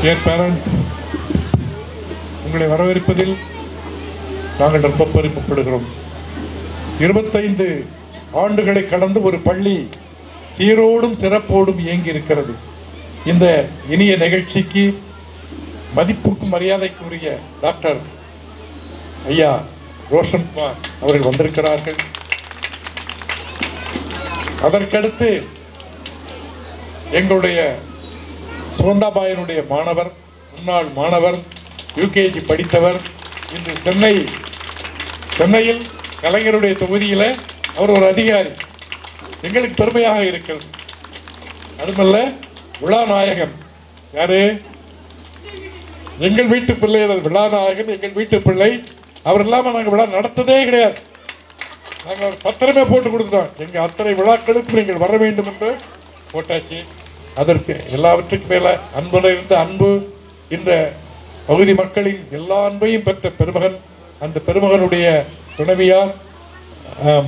Dear parent, உங்களை வரவேற்பதில் நாங்கள் ரொம்ப பெருமைப்படுகிறோம். 25 ஆண்டுகளை கடந்து ஒரு பள்ளி சீரோடும் சிறப்போடும் இயங்கி இருக்கிறது. இந்த இனிய நிகழ்ச்சிக்கு மதிப்புக்கும் மரியாதைக்குரிய டாக்டர் ஐயா ரோஷன்குமார் அவர்கள் வந்திருக்கிறார்கள். அதற்கடுத்து எங்களுடைய சுகந்தாபாயனுடைய மாணவர், முன்னாள் மாணவர், யூகேஜி படித்தவர், இன்று சென்னையில் கலைஞருடைய தொகுதியில் அவர் ஒரு அதிகாரி. எங்களுக்கு பெருமையாக இருக்கிறது. அதுமல்ல, விழாநாயகன் யாரு? எங்கள் வீட்டு பிள்ளை. விழாநாயகன் எங்கள் வீட்டு பிள்ளை. அவர் இல்லாமல் நாங்கள் விழா நடத்ததே கிடையாது. நாங்கள் பத்திரமே போட்டு கொடுத்துட்டோம். எங்கள் அத்தனை விழாக்களுக்கும் நீங்கள் வர வேண்டும் என்று போட்டாச்சு. அதற்கு எல்லாவற்றுக்கும் மேல அன்புல இருந்த அன்பு, இந்த பகுதி மக்களின் எல்லா அன்பையும் பெற்ற பெருமகன், அந்த பெருமகனுடைய துணைவியார்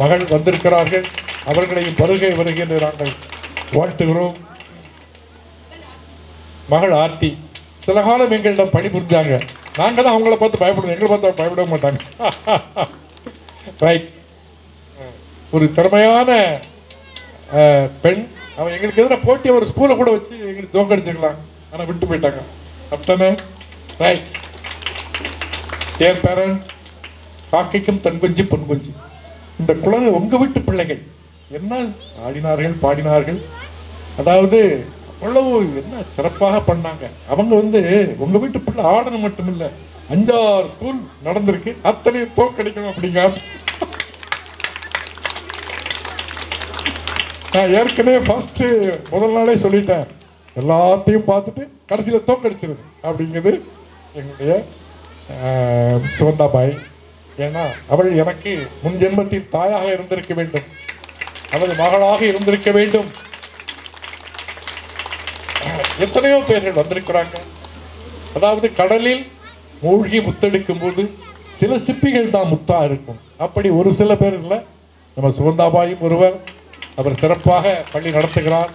மகள் வந்திருக்கிறார்கள். அவர்களையும் வருகை என்று நாங்கள் வாழ்த்துகிறோம். மகள் ஆர்த்தி சில காலம் எங்களிடம் பணிபுரிஞ்சாங்க. நாங்கள் தான் அவங்கள பார்த்து பயப்படுவோம், எங்களை பார்த்து பயப்பட மாட்டாங்க. ரைட். ஒரு திறமையான பெண். அவன் எங்களுக்கு எதிராக போட்டி ஒரு ஸ்கூலை கூட வச்சு எங்களுக்கு தோக்கடிச்சிக்கலாம், ஆனால் விட்டு போயிட்டாங்க. அப்படித்தானே? ரைட். டியர் பேரண்ட், காக்கைக்கும் தன் குஞ்சு பொன் குஞ்சு. இந்த குழந்தை உங்கள் வீட்டு பிள்ளைகள் என்ன ஆடினார்கள், பாடினார்கள். அதாவது அவ்வளவு என்ன சிறப்பாக பண்ணாங்க. அவங்க உங்கள் வீட்டு பிள்ளை ஆடணும் மட்டும் இல்லை, 5-6 ஸ்கூல் நடந்திருக்கு, அத்தனையும் தோக்கடிக்கணும் அப்படிங்க. நான் ஏற்கனவே முதல் நாளே சொல்லிட்டேன், எல்லாத்தையும் பார்த்துட்டு கடைசியில் தோக்கடிச்சிருது அப்படிங்கிறது எங்களுடைய சுகந்தாபாய். ஏன்னா அவள் எனக்கு முன் ஜென்மத்தில் தாயாக இருந்திருக்க வேண்டும், அவள் மகளாக இருந்திருக்க வேண்டும். எத்தனையோ பேர்கள் வந்திருக்கிறாங்க. அதாவது கடலில் மூழ்கி முத்தெடுக்கும் போது சில சிப்பிகள் தான் முத்தா இருக்கும். அப்படி ஒரு சில பேர் இல்லை, நம்ம சுகந்தாபாயும் ஒருவர். அவர் சிறப்பாக பள்ளி நடத்துகிறார்.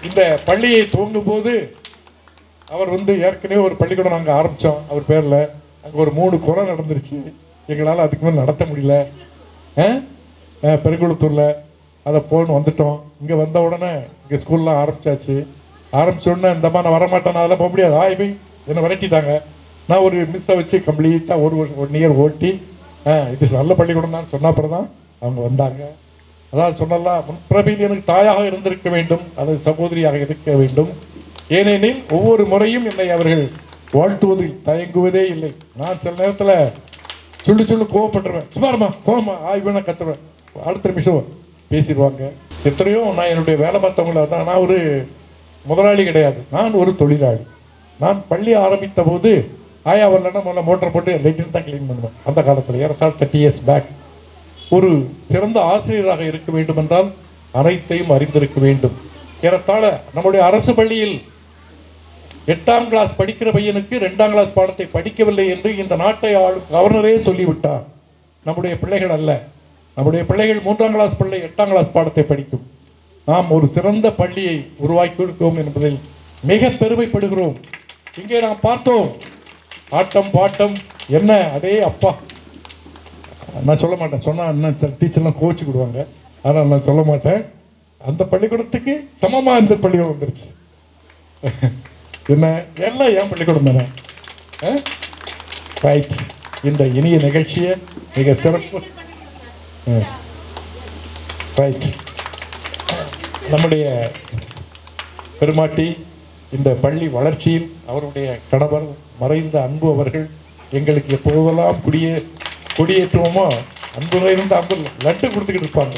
இந்த பள்ளியை துவங்கும் போது அவர் ஏற்கனவே ஒரு பள்ளிக்கூடம் நாங்கள் ஆரம்பித்தோம் அவர் பேரில். அங்கே ஒரு 3 குறை நடந்துருச்சு. எங்களால் அதுக்கு மேலே நடத்த முடியல. பெருங்குளத்தூரில் அதை போன்னு வந்துட்டோம். இங்கே வந்த உடனே இங்கே ஸ்கூல்லாம் ஆரம்பித்தாச்சு. ஆரம்பித்த உடனே இந்தம்மா நான் வரமாட்டேன், நான் அதெல்லாம் போக முடியாது, ஆய்வு என்னை விரட்டிட்டாங்க. நான் ஒரு மிஸ்ஸை வச்சு கம்ப்ளீட்டாக 1 இயர் ஓட்டி இது நல்ல பள்ளிக்கூடம் தான் சொன்ன அப்புறம் தான் அவங்க வந்தாங்க. அதான் சொன்னலாம், முன்பிறவியில் எனக்கு தாயாக இருந்திருக்க வேண்டும், அல்லது சகோதரியாக இருக்க வேண்டும். ஏனெனில் ஒவ்வொரு முறையும் என்னை அவர்கள் வாழ்த்துவதில் தயங்குவதே இல்லை. நான் சில நேரத்தில் சொல்லு கோவப்பட்டுருவேன். சுமாரமா கோவமா ஆய்வுனா கத்துவேன். அடுத்த நிமிஷம் பேசிடுவாங்க. எத்தனையோ நான் என்னுடைய வேலை பார்த்தவங்கள தான். நான் ஒரு முதலாளி கிடையாது, நான் ஒரு தொழிலாளி. நான் பள்ளி ஆரம்பித்த போது ஆயா வரலன்னா முதல்ல மோட்டர் போட்டு லைட்டில் தான் கிளீன் பண்ணுவேன். அந்த காலத்தில் ஏறத்தாழ 30 years பேக். ஒரு சிறந்த ஆசிரியராக இருக்க வேண்டும் என்றால் அனைத்தையும் அறிந்திருக்க வேண்டும். ஏறத்தாழ நம்முடைய அரசு பள்ளியில் 8ஆம் கிளாஸ் படிக்கிற பையனுக்கு 2ஆம் கிளாஸ் பாடத்தை படிக்கவில்லை என்று இந்த நாட்டை ஆளும் கவர்னரே சொல்லிவிட்டார். நம்முடைய பிள்ளைகள் அல்ல, நம்முடைய பிள்ளைகள் 3ஆம் கிளாஸ் பிள்ளை 8ஆம் கிளாஸ் பாடத்தை படிக்கும். நாம் ஒரு சிறந்த பள்ளியை உருவாக்கி இருக்கோம் என்பதில் மிக பெருமைப்படுகிறோம். இங்கே நாம் பார்த்தோம், ஆட்டம் பாட்டம் என்ன. அதே அப்பா நான் சொல்ல மாட்டேன், சொன்னால் இன்னும் டீச்சர்லாம் கோச்சிக்கிடுவாங்க. ஆனால் நான் சொல்ல மாட்டேன். அந்த பள்ளிக்கூடத்துக்கு சமமாக இந்த பள்ளிக்கூடம் வந்துருச்சு. என்ன எல்லாம் என் பள்ளிக்கூடம் தானே. ரைட். இந்த இனிய நிகழ்ச்சியை மிக சிறப்பு. ரைட். நம்முடைய பெருமாட்டி இந்த பள்ளி வளர்ச்சியில் அவருடைய கணவர் மறைந்த அன்பு அவர்கள் எங்களுக்கு எப்போதெல்லாம் கொடியேற்றுவோமோ அன்பு நிறைந்த அன்பு லட்டு கொடுத்துக்கிட்டு இருப்பாங்க.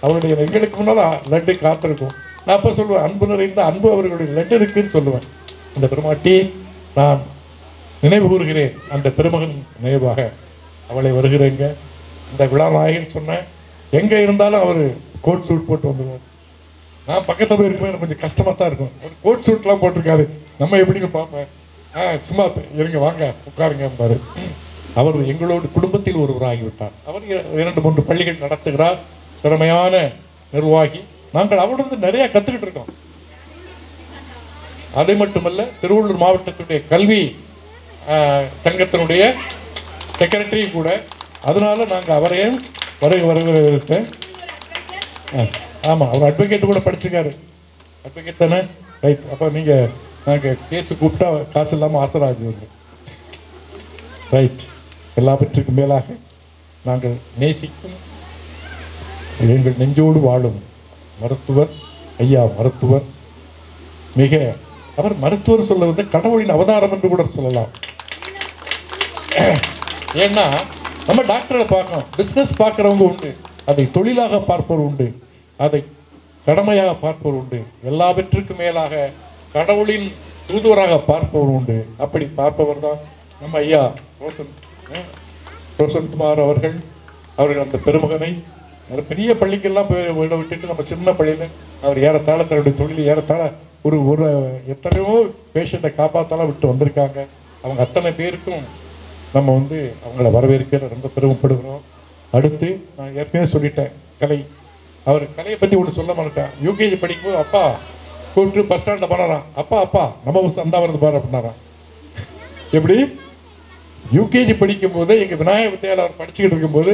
அவருடைய எங்களுக்கு முன்னால் லட்டு காத்திருக்கும். நான் அப்போ சொல்லுவேன், அன்பு நிறைந்த அன்பு அவர்களுடைய லட்டு இருக்குன்னு சொல்லுவேன். அந்த பெருமாட்டி நான் நினைவு கூறுகிறேன். அந்த பெருமகன் நினைவாக அவளை வருகிறேங்க. இந்த விழா நாயகன் சொன்னேன், எங்கே இருந்தாலும் அவர் கோட் சூட் போட்டு வந்துடுவார். நான் பக்கத்தில் போய் இருக்கும்போது எனக்கு கொஞ்சம் கஷ்டமாக தான் இருக்கும். ஒரு கோட் சூட்லாம் போட்டிருக்காரு, நம்ம எப்படின்னு பார்ப்பேன். சும்மா இருங்க வாங்க உட்காருங்க பாரு. அவர் எங்களோட குடும்பத்தில் ஒருவராகிவிட்டார். அவர் 2-3 பள்ளிகள் நடத்துகிறார். திறமையான நிர்வாகி. நாங்கள் அவரிடம் நிறைய கற்றுக்கிட்டு இருக்கோம். அது மட்டுமல்ல, திருவள்ளூர் மாவட்டத்துடைய கல்வி சங்கத்தினுடைய செக்ரட்டரியும் கூட. அதனால நாங்கள் அவரையும் வரவேற்பேன். ஆமாம், அவர் அட்வொகேட் கூட படிச்சிருக்காரு. அட்வொகேட் தானே? ரைட். அப்போ நீங்கள் நாங்கள் கேஸு கூப்பிட்டா காசு இல்லாமல் ஆசராஜ் வந்து ரைட். எல்லாவற்றுக்கும் மேலாக நாங்கள் நேசிக்கும் எங்கள் நெஞ்சோடு வாழும் மருத்துவர் ஐயா, மருத்துவர் மிக, அவர் மருத்துவர் சொல்லுவது கடவுளின் அவதாரம் என்று கூட சொல்லலாம். ஏன்னா நம்ம டாக்டரை பார்க்கணும், பிஸ்னஸ் பார்க்குறவங்க உண்டு, அதை தொழிலாக பார்ப்பவர் உண்டு, அதை கடமையாக பார்ப்பவர் உண்டு, எல்லாவற்றுக்கும் மேலாக கடவுளின் தூதுவராக பார்ப்பவர் உண்டு. அப்படி பார்ப்பவர் தான் நம்ம ஐயா ரோஷன்குமார் அவர்கள். அவர்கள் அந்த பெருமகனை பெரிய பள்ளிக்கெல்லாம் போய் விட விட்டுட்டு நம்ம சின்ன பள்ளியில் அவர் ஏறத்தாழ தன்னுடைய தொழில் ஏறத்தாழ ஒரு எத்தனையோ பேஷண்ட்டை காப்பாற்றலாம் விட்டு வந்திருக்காங்க. அவங்க அத்தனை பேருக்கும் நம்ம வந்து அவங்கள வரவேற்க ரொம்ப பெருமைப்படுகிறோம். அடுத்து நான் ஏற்கனவே சொல்லிட்டேன், கலை. அவர் கலையை பற்றி ஒன்று சொல்ல மாட்டேன். யூகேஜி படிக்கும்போது அப்பா கூப்பிட்டு பஸ் ஸ்டாண்டில் போனாராம். அப்பா நம்ம பஸ் அந்த வருது பாரு அப்படின்னாராம். எப்படி? யூகேஜி படிக்கும்போது எங்கள் விநாயகர் வித்தியாலயம் அவர் படிச்சுக்கிட்டு இருக்கும்போது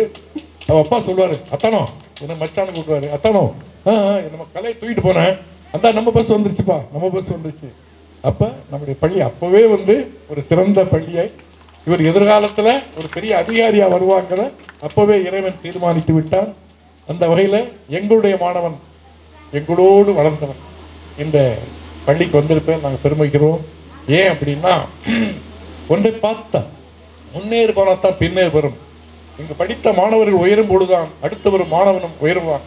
அவன் அப்பா சொல்லுவார், அத்தானோ என்ன மச்சானு கூப்பிடுவார், அத்தானோ நம்ம கலையை தூக்கிட்டு போனேன், அந்த நம்ம பஸ் வந்துருச்சுப்பா, நம்ம பஸ் வந்துருச்சு. அப்போ நம்முடைய பள்ளி அப்போவே வந்து ஒரு சிறந்த பள்ளியை, இவர் எதிர்காலத்தில் ஒரு பெரிய அதிகாரியாக வருவாங்கிற அப்போவே இறைவன் தீர்மானித்து விட்டார். அந்த வகையில் எங்களுடைய மாணவன் எங்களோடு வளர்ந்தவன் இந்த பள்ளிக்கு வந்திருப்பேன் நாங்கள் பெருமைக்கிறோம். ஏன் அப்படின்னா, ஒன்றை பார்த்தா முன்னேறி போனால்தான் பின்னேறி வரும். இங்கு படித்த மாணவர்கள் உயரும் பொழுதுதான் அடுத்த ஒரு மாணவனும் உயருவான்.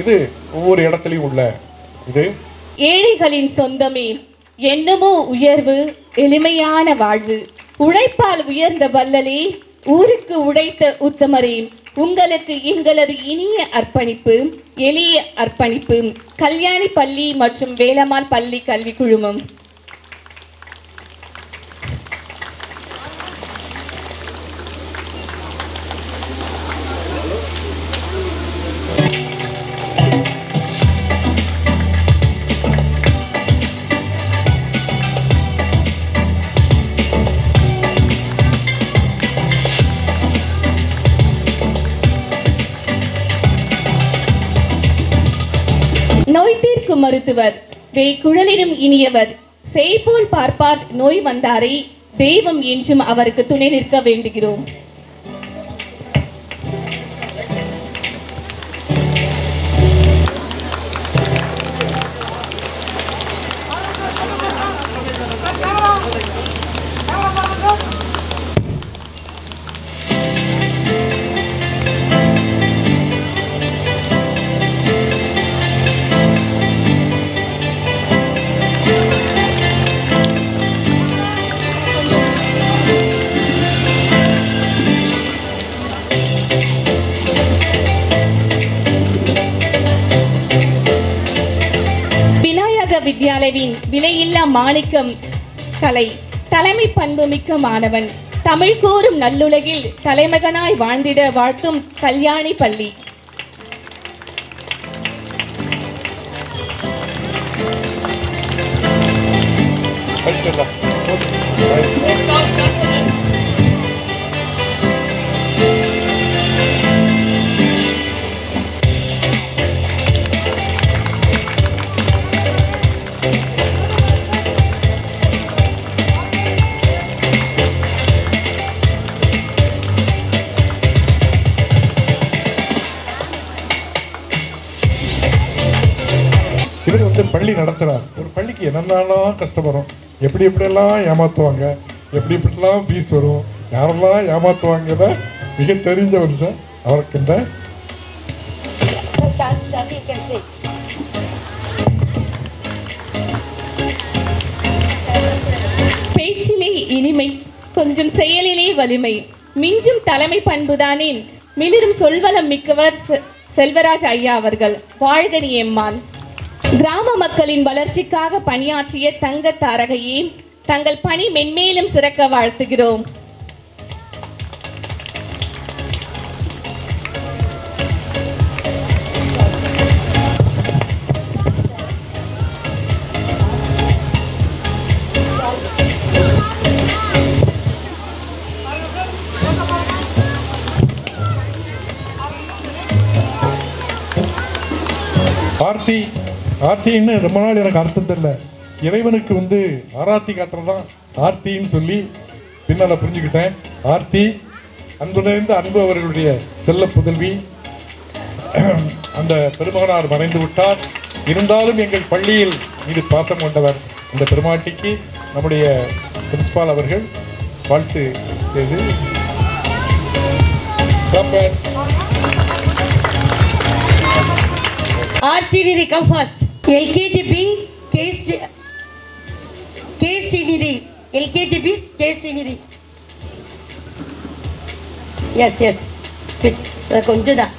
இது ஒவ்வொரு இடத்துலையும் உள்ள இது. ஏழைகளின் சொந்தமே, என்னமோ உயர்வு, எளிமையான வாழ்வு, உழைப்பால் உயர்ந்த வள்ளலே, ஊருக்கு உழைத்த உத்தமரே, உங்களுக்கு எங்களது இனிய அர்ப்பணிப்பு, எளிய அர்ப்பணிப்பு. கல்யாணி பள்ளி மற்றும் வேலம்மாள் பள்ளி கல்வி குழுமம். நோய் தீர்க்கும் மருத்துவர், வேய்குழலினும் இனியவர், செய்போல் பார்ப்பார் நோய் வந்தாரை, தெய்வம் என்றும் அவருக்கு துணை நிற்க வேண்டுகிறோம். வித்யாலயின் விலையில்லா மாணிக்கம் கலை, தலைமை பண்பு மிக்க மாணவன், தமிழ் கூறும் நல்லுலகில் தலைமகனாய் வாழ்ந்திட வாழ்த்தும் கல்யாணி பள்ளி. இவர் வந்து பள்ளி நடத்துகிறார். ஒரு பள்ளிக்கு என்னென்னலாம் கஷ்டப்படும், எப்படி எப்படியெல்லாம் ஏமாற்றுவாங்க, எப்படி எப்படிலாம் ஃபீஸ் வரும், யாரெல்லாம் ஏமாற்றுவாங்கிறத மிக தெரிஞ்ச மனுஷன். அவருக்கு இந்த பேச்சிலே இனிமை, கொஞ்சம் செயலிலே வலிமை, மிஞ்சும் தலைமை பண்புதானேன், மிளிரும் சொல்வளம் மிக்கவர் செல்வராஜ் ஐயா அவர்கள். வாழ்கனி எம்மான். கிராம மக்களின் வளர்ச்சிக்காக பணியாற்றிய தங்க தாரகையே, தங்கள் பணி மென்மேலும் சிறக்க வாழ்த்துகிறோம். ஆர்த்தி ஆர்த்தின்னு ரொம்ப நாள் எனக்கு அர்த்தம் தெரியல. இறைவனுக்கு வந்து ஆராத்தி காட்டுறதுதான் ஆர்த்தின்னு சொல்லி பின்னால் புரிஞ்சுக்கிட்டேன். ஆர்த்தி அன்பு நிறைந்த அன்பு அவர்களுடைய செல்ல புதல்வி. அந்த பெருமகனார் மறைந்து விட்டார். இருந்தாலும் எங்கள் பள்ளியில் மீது பாசம் கொண்டவர் இந்த பெருமாட்டிக்கு நம்முடைய பிரின்சிபால் அவர்கள் வாழ்த்து செய்து Srinidhi, come first. LKGB, K Srinidhi. LKGB, K Srinidhi. Yes, yes. Sir, கொஞ்சம் தான்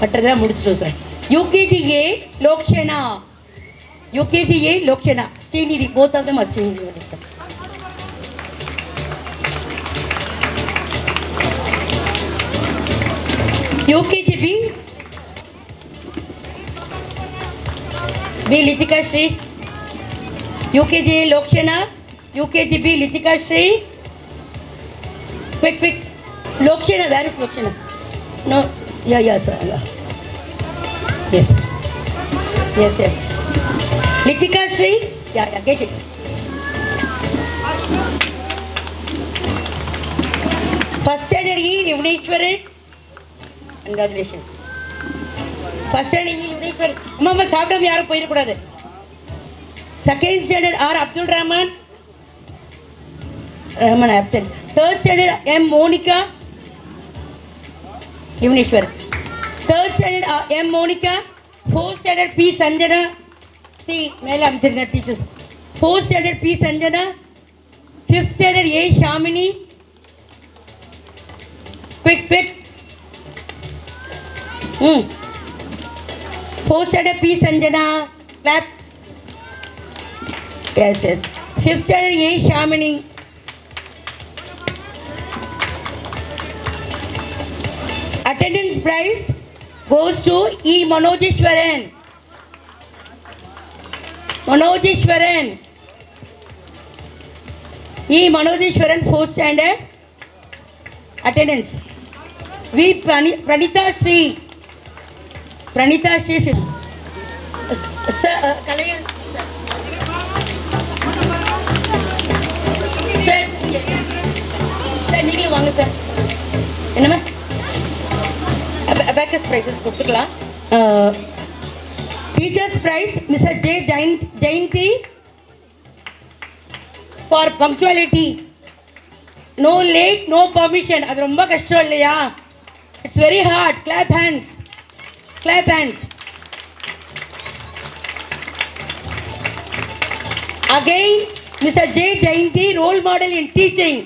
மற்றதெல்லாம் முடிச்சிட்டோம் sir. UKGA, Lokshana. UKGA, Lokshana. Srinidhi, both of them are Srinidhi. UKGB, B. Litika Shri. UKGA, Lokshana. UKGB, Litika Shri. Quick, quick. Lokshana, where is Lokshana? No, yeah, sir. Yes. Yes. Litika Shri. Yeah, get it. First standard E, Yuneshwari. Congratulations. First standard E, Yuneshwari. Amma, சாப்பிடாம யாரும் போயிடக்கூடாது. Second standard R. Abdul Rahman. Rahman absent. Third standard M. Monica. Yuneshwari. Third standard M. Monica. Fourth standard P. Sanjana. See, மேல அமைச்சிருங்க teachers. Fourth standard P. Sanjana. Fifth standard A. Shamini. Quick. Fourth standard P. Sanjana. Clap. Yes. Fifth standard A. Shamini. Attendance prize goes to E. Manojeshwaran. E. Manojeshwaran, fourth standard. Attendance. V. Pranita Sri. Sir, Kalayan. Sir, நீங்களும் வாங்க sir. என்னம்மா abacus prizes கொடுத்துக்கலாம். Teachers prize Mr. J. Jayanti for punctuality. No late, no permission. அது ரொம்ப கஷ்டம் இல்லையா? It's very hard. Clap hands. Again, Mr. J. Jayanti, role model in teaching.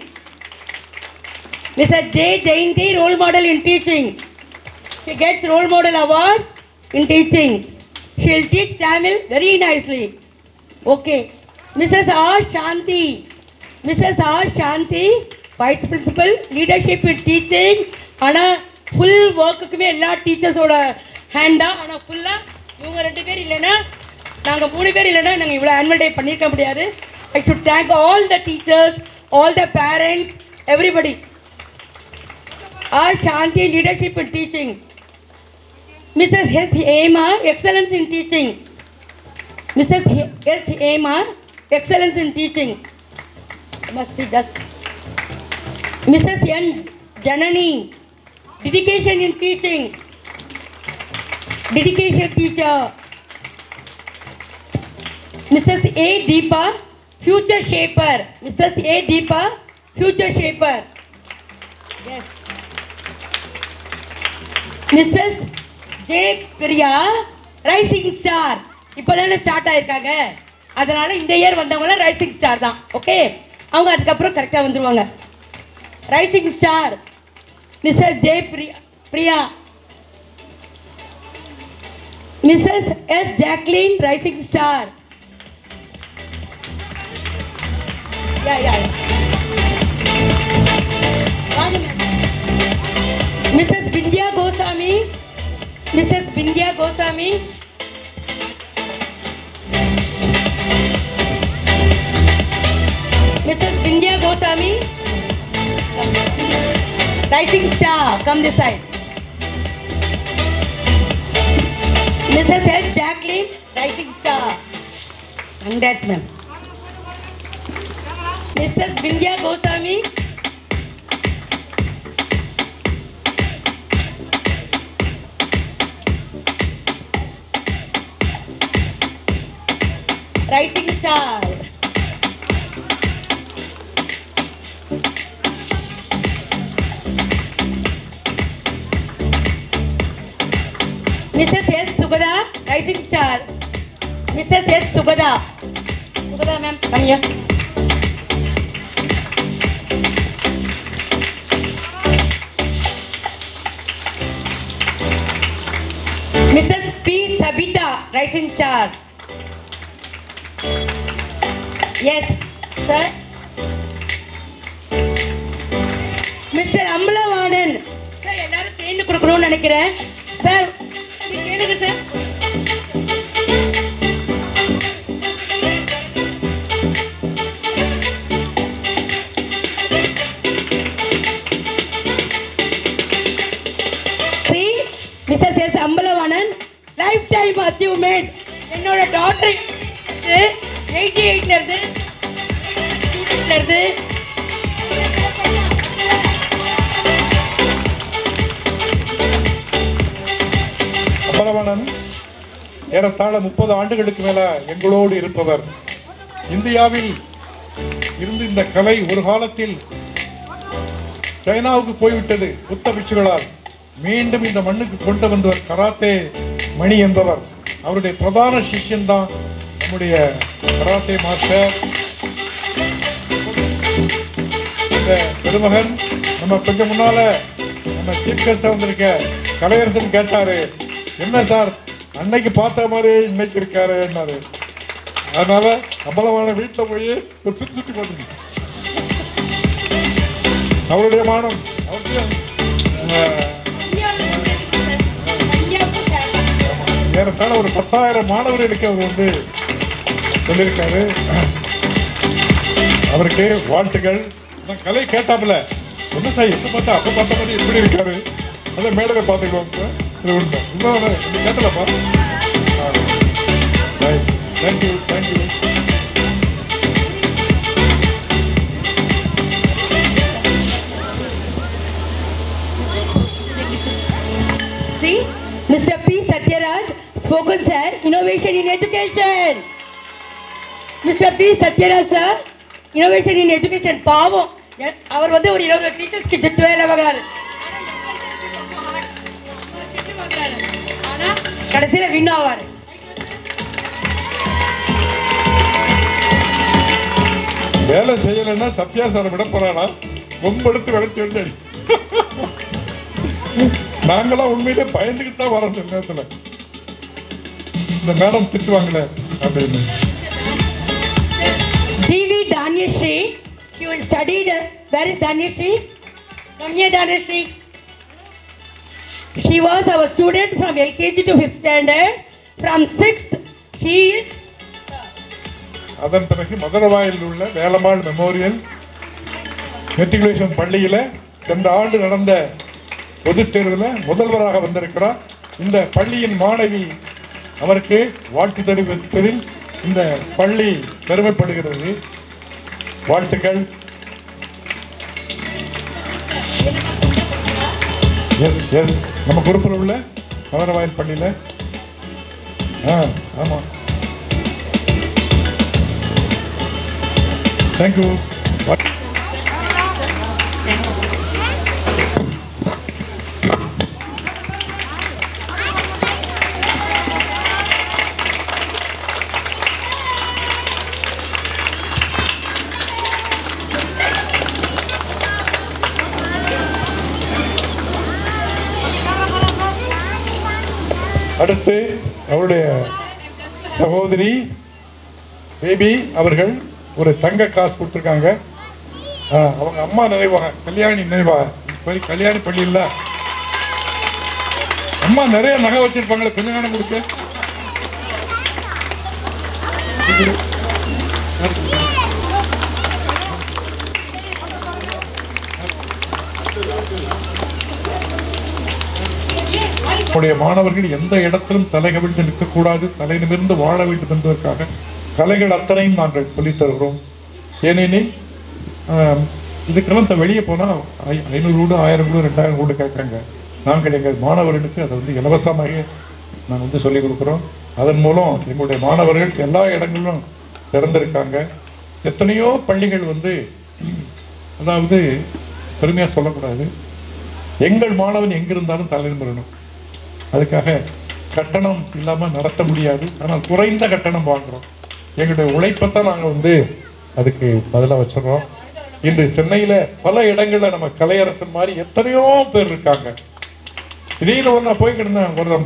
Mr. J. Jayanti, role model in teaching. She gets role model award in teaching. She'll teach Tamil very nicely. Okay. Mrs. R. Shanti, Vice Principal, leadership in teaching. Ana full work kume ella teachers oda hand ana full இவங்க ரெண்டு பேர் இல்லைன்னா நாங்கள் 3 பேர் இல்லைன்னா நாங்கள் இவ்வளோ annual day பண்ணியிருக்க முடியாது. I should thank all the teachers, all the parents, everybody. R. Shanti, leadership in teaching. Mrs. S. Hema, excellence in teaching. Mrs. S. Hema, excellence in teaching. Must be just. Mrs. N. Janani, dedication in teaching. Dedication teacher. Mrs. A. Deepa, future shaper. Mrs. A. Deepa, future shaper. Yes. Mrs. J. Priya, rising star. இப்போதானே start ஆயிருக்காங்க, அதனால இந்த year வந்தவங்க rising star தான். Okay, அவங்க அதுக்கப்புறம் கரெக்டாக வந்துருவாங்க. Rising star Mrs J Priya. Mrs S Jacqueline, rising star. Mrs. Bindya Goswami. Mrs. Bindya Goswami. Mrs. Bindya Goswami. Rising star, come this side. Mrs. S. Jacqueline, Rising Star. Congrats, ma'am. Mrs. Vindhya Goswami. Rising Star. Mrs. S. Sugada, Rising Star. Mrs. S. Sugada. Sugada, ma'am, come here. Mrs. P. Thabita, Rising Star. Yes, sir. Mr. Ambalavanan. Sir, எல்லாரும் சேர்ந்து கொடுக்கணும்னு நினைக்கிறேன். Sir, கேளுங்க sir. See, Mrs. S. Ambalavanan, lifetime achievement. என்னோட doctor 88ல இருந்து ஸ்டூடெண்ட்ல இருந்து அம்பலவாணன் ஏறத்தாழ 30 ஆண்டுகளுக்கு மேல எங்களோடு இருப்பவர். இந்தியாவில் இருந்து இந்த கலை ஒரு காலத்தில் சைனாவுக்கு போய்விட்டது புத்த பிட்சுகளால். மீண்டும் இந்த மண்ணுக்கு கொண்டு வந்தவர் கராத்தே மணி என்பவர். அவருடைய பிரதான சிஷ்யன் தான் நம்முடைய கராத்தே மாஸ்டர். இந்த பெருமகன் நம்ம கொஞ்சம் முன்னால நம்ம சீஃப் கெஸ்டா வந்திருக்க கலையரசன் கேட்டாரு, என்ன சார் அன்னைக்கு பார்த்த மாதிரி இன்னைக்கு இருக்காருன்னாரு. அதனால அம்பலவான வீட்டில் போய் ஒரு சுற்றி போட்டு அவருடைய மானம் அவருக்கு ஏறத்தாழ ஒரு 10,000 மாணவர்களுக்கு அவர் வந்து சொல்லியிருக்காரு. அவருக்கு வாழ்த்துக்கள். கலை கேட்டாப்புல என்ன சார் எப்ப பார்த்தா அப்ப பார்த்த மாதிரி எப்படி இருக்காரு, அதை மேடலை பார்த்துக்குவாங்க. இது உண்மை. இன்னொன்று கேட்டலப்பா. Thank you thank you. See, Mr. P. Satyaraj, spoken sir, innovation in education. Mr. P. Satyaraj sir, innovation in education. பாவம் அவர் வந்து ஒரு 20 டீச்சர்ஸ்க்கு ஜட்ஜ் வேலை வாங்குறாரு. ஆனா கடைசியில வின் ஆவாரு. வேலை செய்யலைன்னா சத்யா சார் விட போறானா கொம்பெடுத்து விரட்டி விட்டு நாங்களாம் உண்மையிலே பயந்துக்கிட்டு தான் வரோம். சில நேரத்தில் இந்த மேடம் திட்டுவாங்களே அப்படின்னு. G.V. Danyashree, you studied, where is Danyashree? Come here Danyashree. She was our student from LKG to 5th standard. From 6th, she is. அதன் பிறகு மதுரவாயில் உள்ள வேலம்மாள் மெமோரியல் மெட்ரிகுலேஷன் பள்ளியில சென்ற ஆண்டு நடந்த பொதுத் தேர்வில் முதல்வராக வந்திருக்கிறார். இந்த பள்ளியின் மாணவி அவருக்கு வாழ்த்து தெரிவிப்பதில் இந்த பள்ளி பெருமைப்படுகிறது. வாழ்த்துக்கள். எஸ் எஸ் நம்ம குரூப்பில் உள்ள மதுரவாயில் பள்ளியில் ஆமாம். தேங்க்யூ. அடுத்து அவருடைய சகோதரி பேபி அவர்கள் ஒரு தங்க காசு கொடுத்துருக்காங்க. அவங்க அம்மா நினைவாக கல்யாணி நினைவாக போய் கல்யாணி பள்ளி இல்ல அம்மா நிறைய நகை வச்சிருப்பாங்களே கொஞ்சம் நேரம் கொடுக்க. நம்முடைய மாணவர்கள் எந்த இடத்திலும் தலைகவிழ்ந்து நிற்கக்கூடாது, தலை நிமிர்ந்து வாழ வேண்டும் என்பதற்காக கலைகள் அத்தனையும் நாங்கள் சொல்லித் தருகிறோம். ஏனெனில் இதுக்கெல்லாம் வெளியே போனால் 500 கூட 1000 கூட 2000 கூட கேட்குறாங்க. நாங்கள் எங்கள் மாணவர்களுக்கு அதை இலவசமாக நாங்கள் சொல்லிக் கொடுக்குறோம். அதன் மூலம் எங்களுடைய மாணவர்கள் எல்லா இடங்களிலும் சிறந்திருக்காங்க. எத்தனையோ பள்ளிகள் அதாவது பெருமையாக சொல்லக்கூடாது, எங்கள் மாணவன் எங்கிருந்தாலும் தலைநிமிரணும். அதுக்காக கட்டணம் இல்லாமல் நடத்த முடியாது. ஆனால் குறைந்த கட்டணம் வாங்குகிறோம். எங்களுடைய உழைப்பைத்தான் நாங்கள் அதுக்கு பதிலாக வச்சிடறோம். இன்று சென்னையில் பல இடங்களில் நம்ம கலையரசன் மாதிரி எத்தனையோ பேர் இருக்காங்க. திடீர்னு ஒரு நான் போய்கிட்டு இருந்தேன், ஒரு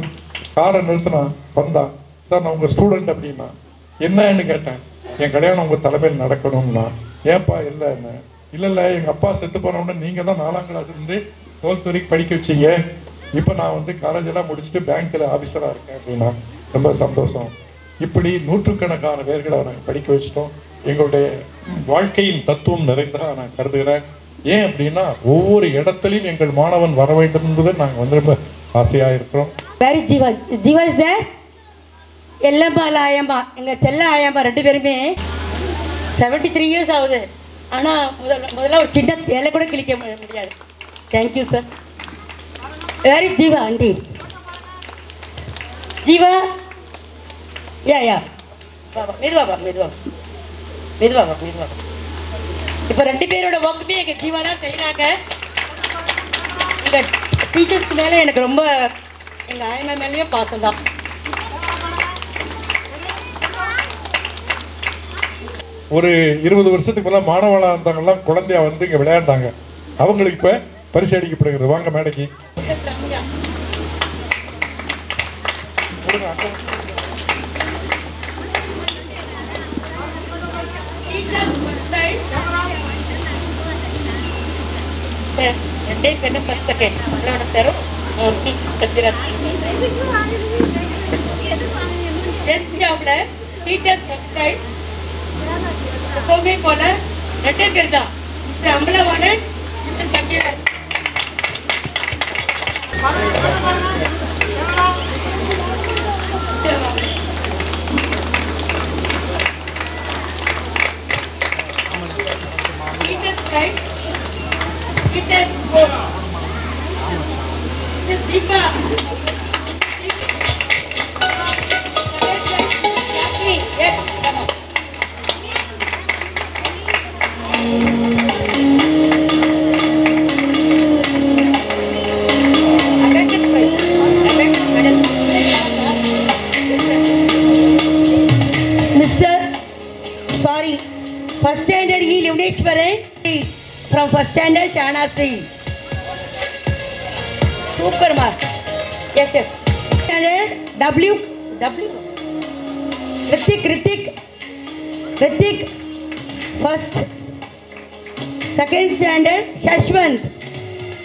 காரை நிறுத்தினா வந்தான், சார் நான் உங்கள் ஸ்டூடெண்ட் அப்படின்னா. என்னன்னு கேட்டேன். என் கல்யாணம் உங்கள் தலைமையில் நடக்கணும்னா. ஏன்பா இல்லை என்ன? இல்லை எங்கள் அப்பா செத்து போனவுடனே நீங்கள் தான் 4ஆம் கிளாஸ்லேருந்து 12th வரைக்கும் படிக்க வச்சிங்க. இப்போ நான் காலேஜெல்லாம் முடிச்சுட்டு பேங்க்கில் ஆஃபீஸராக இருக்கேன் அப்படின்னா. ரொம்ப சந்தோஷம். இப்படி நூற்றுக்கணக்கான பேர்களை நாங்கள் படிக்க வச்சிட்டோம். எங்களுடைய வாழ்க்கையின் தத்துவம் நிறைந்ததாக நான் கருதுகிறேன். ஏன் அப்படின்னா ஒவ்வொரு இடத்துலையும் எங்கள் மாணவன் வர வேண்டும் என்பதை நாங்கள் ரொம்ப ஆசையாக இருக்கிறோம். வேறு ஜீவா இஸ் தேர். எல்லம்மாள் ஆயம்மா, எங்கள் செல்ல ஆயம்மா 2 பேருமே 73 இயர்ஸ் ஆகுது. ஆனால் முதல்ல ஒரு சின்ன இலை கூட கிழிக்க முடியாது. Thank you sir. வேறு ஜீவா ஆண்டி, ஜீவா யா பாபா மெதுவா இப்போ 2 பேரோட ஒர்க்குமே எங்கள் ஜீவா தான் செய்கிறாங்க. எங்கள் டீச்சர்ஸ்க்கு மேலே எனக்கு ரொம்ப எங்கள் ஆயம்மா மேலேயும் பாசம் தான். ஒரு 20 வருஷத்துக்கு மேலே மாணவனாக இருந்தவங்கெல்லாம் குழந்தையா இங்கே விளையாண்டாங்க. அவங்களுக்கு இப்போ பரிசு அளிக்கப்படுகிறது. வாங்க மேடைக்கு. எப்பவுமே போல 2 பேர் தான். அம்பலவாணன் கட்டியார். Deepa First standard he Luneshwaran from first standard Chanasri. Super mark. Yes. Standard W. Ritik. First. Second standard Shashwant.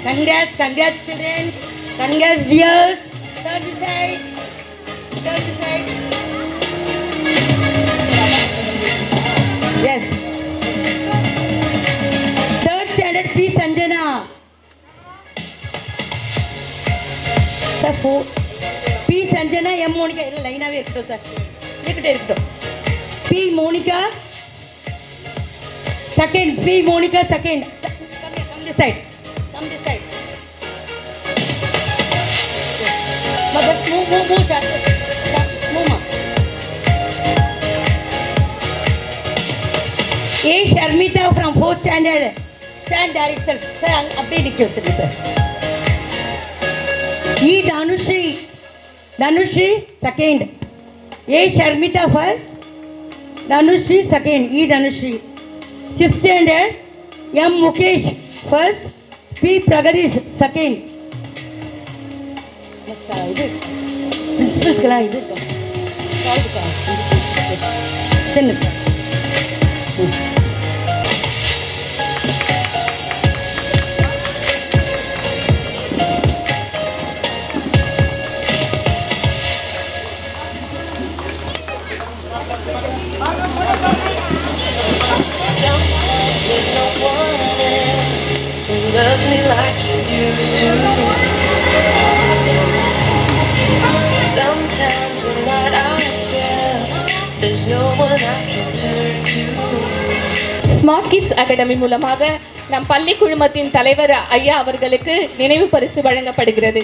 Congrats children. Congrats dears. Third side. Yes. Third standard P. Sanjana. Sir, 4. P. Sanjana, M. Monica. Line away, sir. P. Monica. Second. P. Monica. Second. Come this side. Move, sir. Move, A. Sharmita from 4th standard. Stand there itself. Sir, update it, sir. E. Dhanushri, second. A. Sharmita first. Dhanushri second. E. Dhanushri. 5th standard. M. Mukesh first. P. Pragadish second. There's no one else who loves me like you used to. someone I can turn to. Smart kids academy மூலமாக நம் பள்ளி குழுமத்தின் தலைவர் ஐயா அவர்களுக்கு நினைவு பரிசு வழங்கப்படுகிறது.